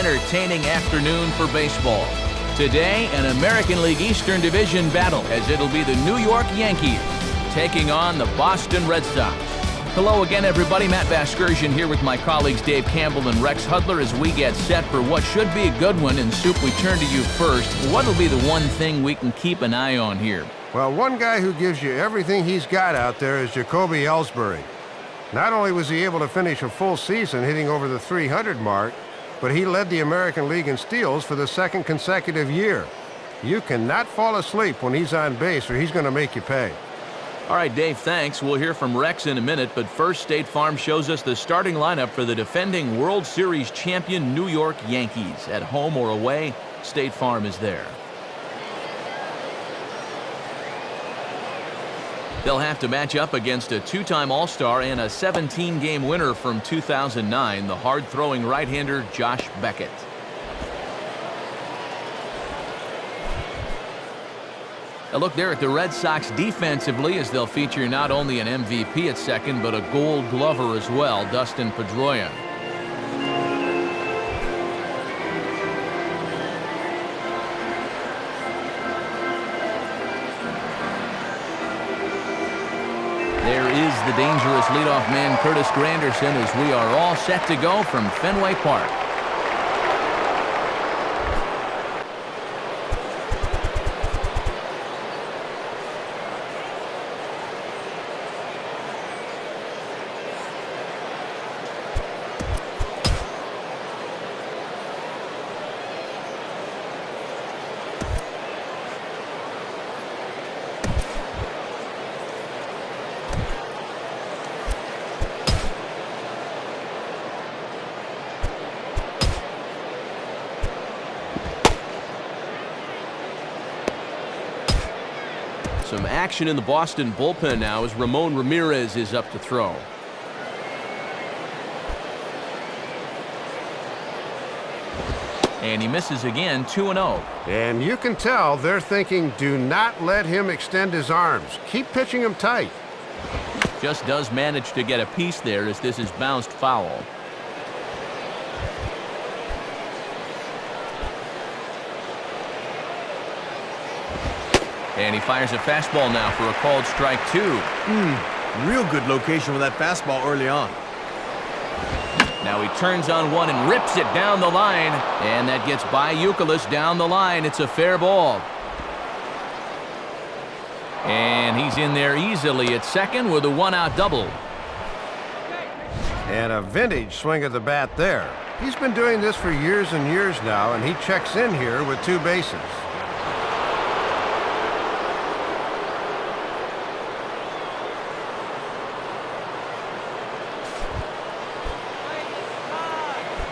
entertaining afternoon for baseball. Today, an American League Eastern Division battle, as it'll be the New York Yankees taking on the Boston Red Sox. Hello again, everybody. Matt Vasgersian here with my colleagues Dave Campbell and Rex Hudler as we get set for what should be a good one. And Soup, we turn to you first. What will be the one thing we can keep an eye on here? Well, one guy who gives you everything he's got out there is Jacoby Ellsbury. Not only was he able to finish a full season hitting over the 300 mark, but he led the American League in steals for the second consecutive year. You cannot fall asleep when he's on base or he's going to make you pay. All right, Dave, thanks. We'll hear from Rex in a minute, but first, State Farm shows us the starting lineup for the defending World Series champion New York Yankees. At home or away, State Farm is there. They'll have to match up against a two-time All-Star and a 17-game winner from 2009, the hard-throwing right-hander Josh Beckett. A look there at the Red Sox defensively as they'll feature not only an MVP at second, but a Gold Glover as well, Dustin Pedroia. There is the dangerous leadoff man Curtis Granderson as we are all set to go from Fenway Park. Some action in the Boston bullpen now as Ramon Ramirez is up to throw. And he misses again, 2-0. And you can tell they're thinking, do not let him extend his arms. Keep pitching him tight. Just does manage to get a piece there as this is bounced foul. And he fires a fastball now for a called strike two. Real good location with that fastball early on. Now he turns on one and rips it down the line. And that gets by Youkilis down the line. It's a fair ball. And he's in there easily at second with a one-out double. And a vintage swing of the bat there. He's been doing this for years and years now, and he checks in here with two bases.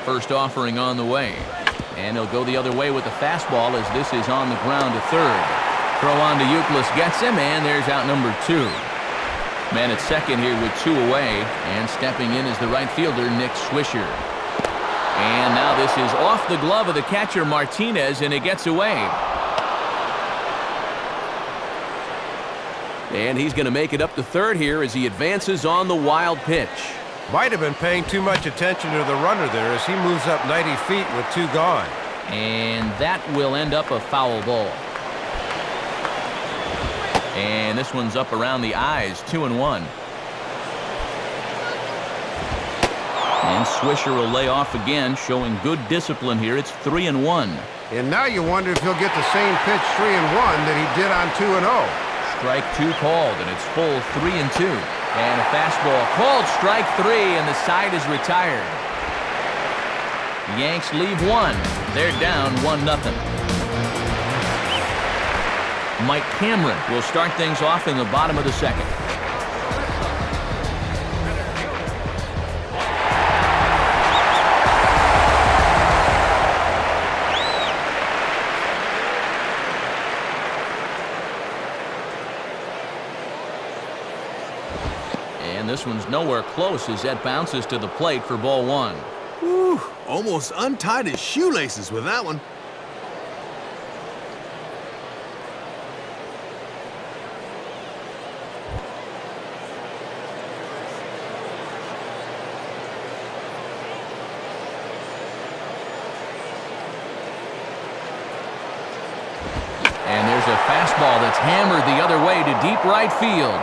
First offering on the way. And he'll go the other way with the fastball as this is on the ground to third. Throw on to Youkilis gets him, and there's out number two. Man at second here with two away, and stepping in is the right fielder, Nick Swisher. And now this is off the glove of the catcher, Martinez, and it gets away. And he's going to make it up to third here as he advances on the wild pitch. Might have been paying too much attention to the runner there as he moves up 90 feet with two gone. And that will end up a foul ball. And this one's up around the eyes, 2-1. And Swisher will lay off again, showing good discipline here. It's 3-1. And now you wonder if he'll get the same pitch 3-1 that he did on 2-0. Strike two called, and it's full 3-2. And a fastball called strike three, and the side is retired. The Yanks leave one. They're down 1-0. Mike Cameron will start things off in the bottom of the second. And this one's nowhere close as that bounces to the plate for ball one. Whew, almost untied his shoelaces with that one. Hammered the other way to deep right field.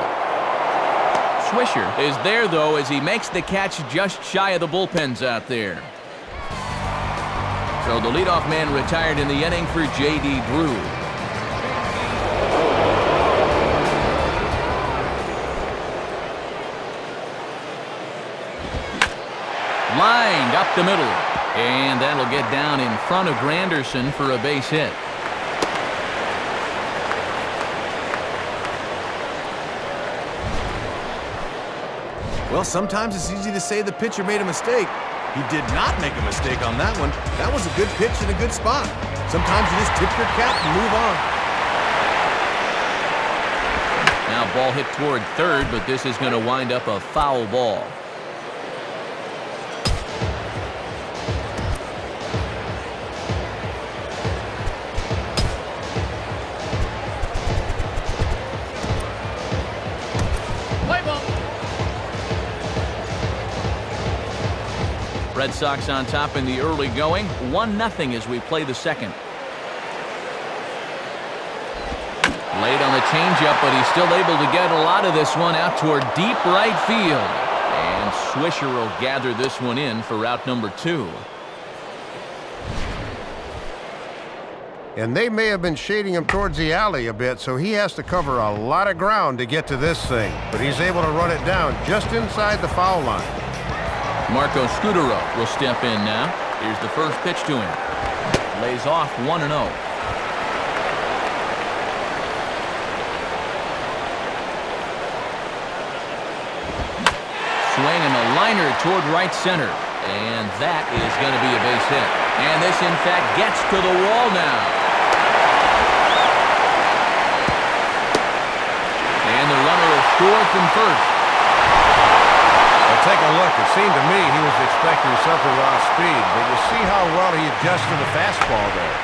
Swisher is there, though, as he makes the catch just shy of the bullpens out there. So the leadoff man retired in the inning for J.D. Brew. Lined up the middle. And that'll get down in front of Granderson for a base hit. Well, sometimes it's easy to say the pitcher made a mistake. He did not make a mistake on that one. That was a good pitch in a good spot. Sometimes you just tip your cap and move on. Now ball hit toward third, but this is going to wind up a foul ball. Red Sox on top in the early going, 1-0 as we play the second. Late on the changeup, but he's still able to get a lot of this one out toward deep right field. And Swisher will gather this one in for route number 2. And they may have been shading him towards the alley a bit, so he has to cover a lot of ground to get to this thing. But he's able to run it down just inside the foul line. Marco Scudero will step in now. Here's the first pitch to him. Lays off 1-0. Swing and a liner toward right center. And that is going to be a base hit. And this, in fact, gets to the wall now. And the runner will score from first. Take a look. It seemed to me he was expecting something off speed, but you see how well he adjusted the fastball there.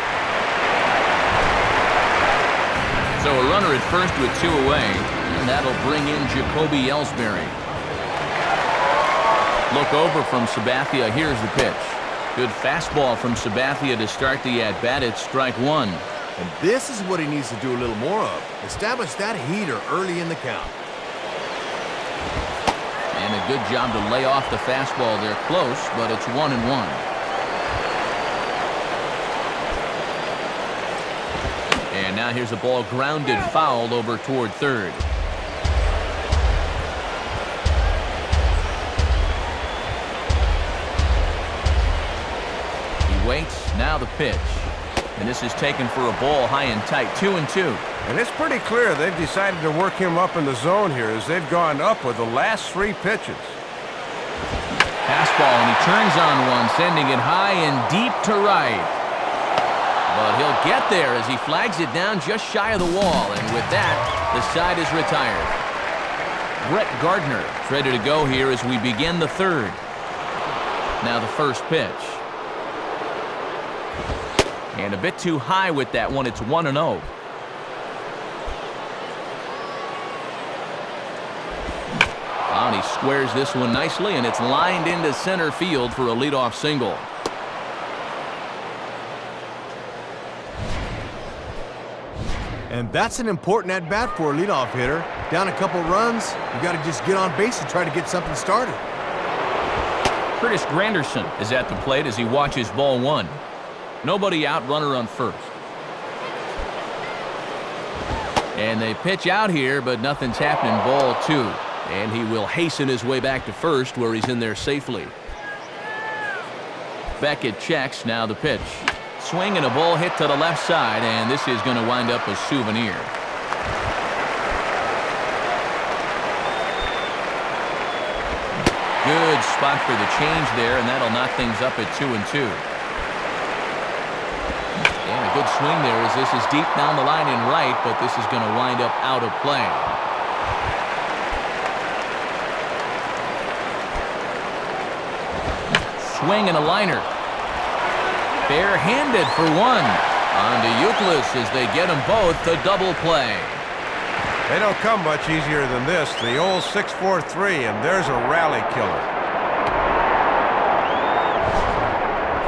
So a runner at first with 2 away, and that'll bring in Jacoby Ellsbury. Look over from Sabathia. Here's the pitch. Good fastball from Sabathia to start the at-bat. It's strike 1. And this is what he needs to do a little more of. Establish that heater early in the count. And a good job to lay off the fastball there. Close, but it's 1-1. And now here's a ball grounded foul over toward third. He waits. Now the pitch. And this is taken for a ball high and tight. 2-2. And it's pretty clear they've decided to work him up in the zone here as they've gone up with the last 3 pitches. Fastball, and he turns on one, sending it high and deep to right. But he'll get there as he flags it down just shy of the wall. And with that, the side is retired. Brett Gardner is ready to go here as we begin the third. Now the first pitch. And a bit too high with that one. It's 1-0. And he squares this one nicely, and it's lined into center field for a leadoff single. And that's an important at-bat for a leadoff hitter. Down a couple runs, you got to just get on base and try to get something started. Curtis Granderson is at the plate as he watches ball 1. Nobody out, runner on first. And they pitch out here, but nothing's happening. Ball 2. And he will hasten his way back to first, where he's in there safely. Beckett checks. Now the pitch. Swing and a ball hit to the left side, and this is going to wind up a souvenir. Good spot for the change there, and that'll knock things up at 2-2. And a good swing there as this is deep down the line in right, but this is going to wind up out of play. Swing and a liner. Barehanded for 1. On to Youkilis as they get them both to double play. They don't come much easier than this. The old 6-4-3, and there's a rally killer.